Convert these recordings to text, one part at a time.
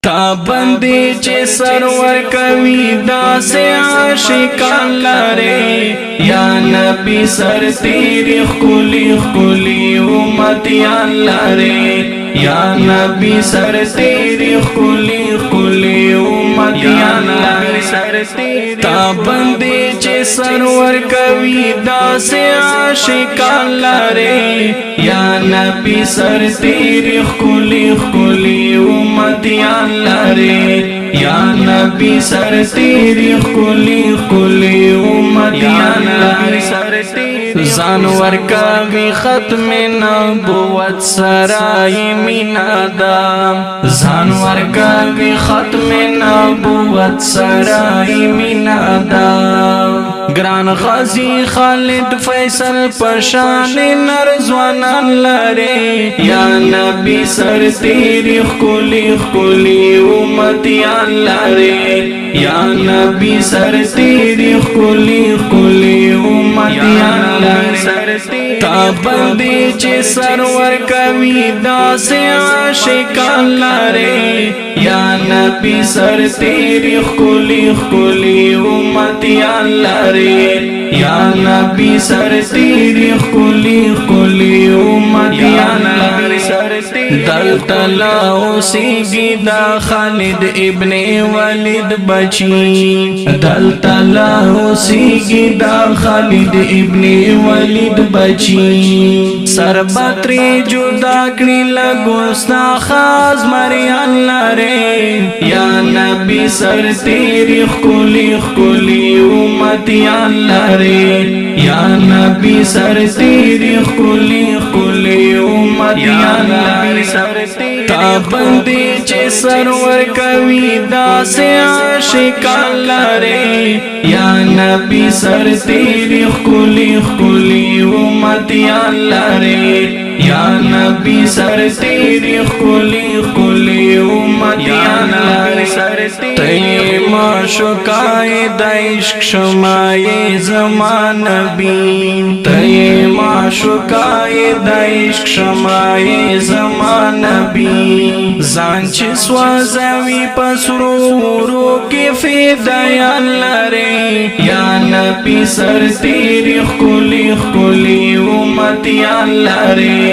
تا بندی چه سرور کوي دا سے عاشقان لاره یا نبی سر تیری خکولی خکولی امتیان لاره یا نبی سر تیری خکولی خکولی امتیان لاره تا بندی چه سرور کوي دا سے عاشقان لاره یا نبی سر تیری خکولی خکولی امتیان لاره یا نبی سر تیری خکولی خکولی امتیان لاره زان ورکاوی ختم نبوت سرائی مینا دا زان ورکاوی ختم نبوت سرائی مینا دا گران غازی خالد فیصل پشان نرزوانان لره یا نبی سر تیری خکولی خکولی امتیان لره یا نبی سر تیری خکولی خکولی امتیان لره تا بندی چه سرور کوي دا سے عاشقان لره یا نبی سر تیری خکولی خکولی امتیان لره یا نبی سر تیری خکولی خکولی امتیان لره دل تلا اوسیگی دا خالد ابن ولید بچی دل تلا اوسیگی دا خالد ابن ولید بچی سر بطری جدا کری لگوستا خاز مریان لره یا نبی سر تیری خکولی خکولی امتیان لره یا نبی سر تیری خکولی خکولی امتیان لره تا بندی چه سرور کوي دا سے عاشقان لره یا نبی سر تیری خکولی خکولی امتیان لره یا نبی سر تیری خکولی خکولی امتیان لره تی معشوقای د عشق شمای زمان نبی تی معشوقای د عشق شمای زمان نبی ځان چې سوځوي پسرورو کې فدایان لره یا نبی سر تیری خکولی خکولی امتیان لره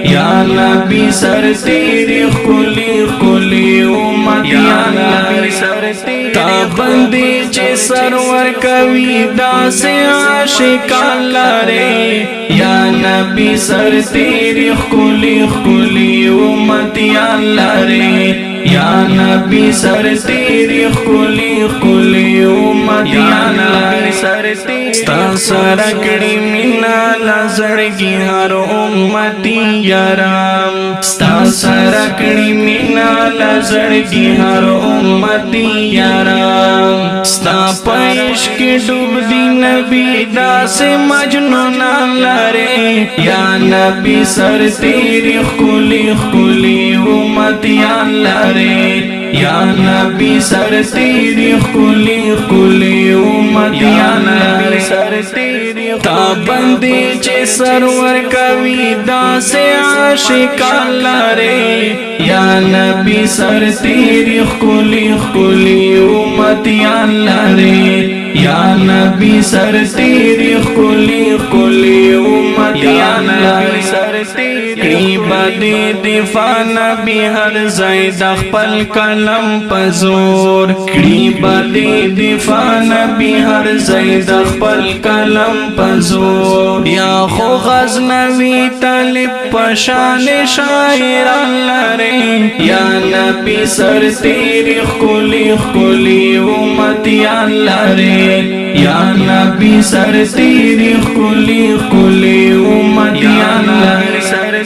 یا نبی سر تیری خکولی خکولی امتیان لره تا بندی چه سرور کوي دا سے عاشقان لره یا نبی سر تیری خکولی خکولی امتیان لره یا نبی سر تیری خکولی خکولی امتیان لره ستا سرکڑی مینا لزڑگی ہر امتی یارام ستا سرکڑی مینا لزڑگی ہر امتی یارام ستا پیش کی ڈوب دی نبی دا سے مجنونان لره یا نبی سر تیری خکولی خکولی امتیان لره یا نبی سر تیری خکولی خکولی امتیان لره تا بندی چه سرور کوي دا سے عاشقان لره یا نبی سر تیری خکولی خکولی امتیان لره یا نبی سر تیری خکولی خکولی امتیان لره کړي باندې دفاع نبی هر ځای د خپل کلم پزور کړي باندې دفاع نبی هر ځای د خپل کلم پزور یا خو غزنوی طالب پشان شاعران لره یا نبی سر تیری خکولی خکولی امتیان لره یا نبی سر تیری خکولی خکولی امتیان لره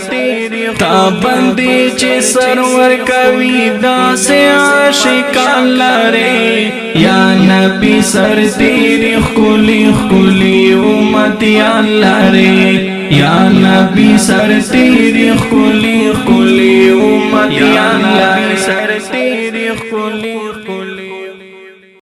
تا بندی چه سرور کوي دا سے عاشقان لره یا نبی سر تیری خکولی خکولی امتیان لره یا نبی سر تیری خکولی خکولی امتیان لره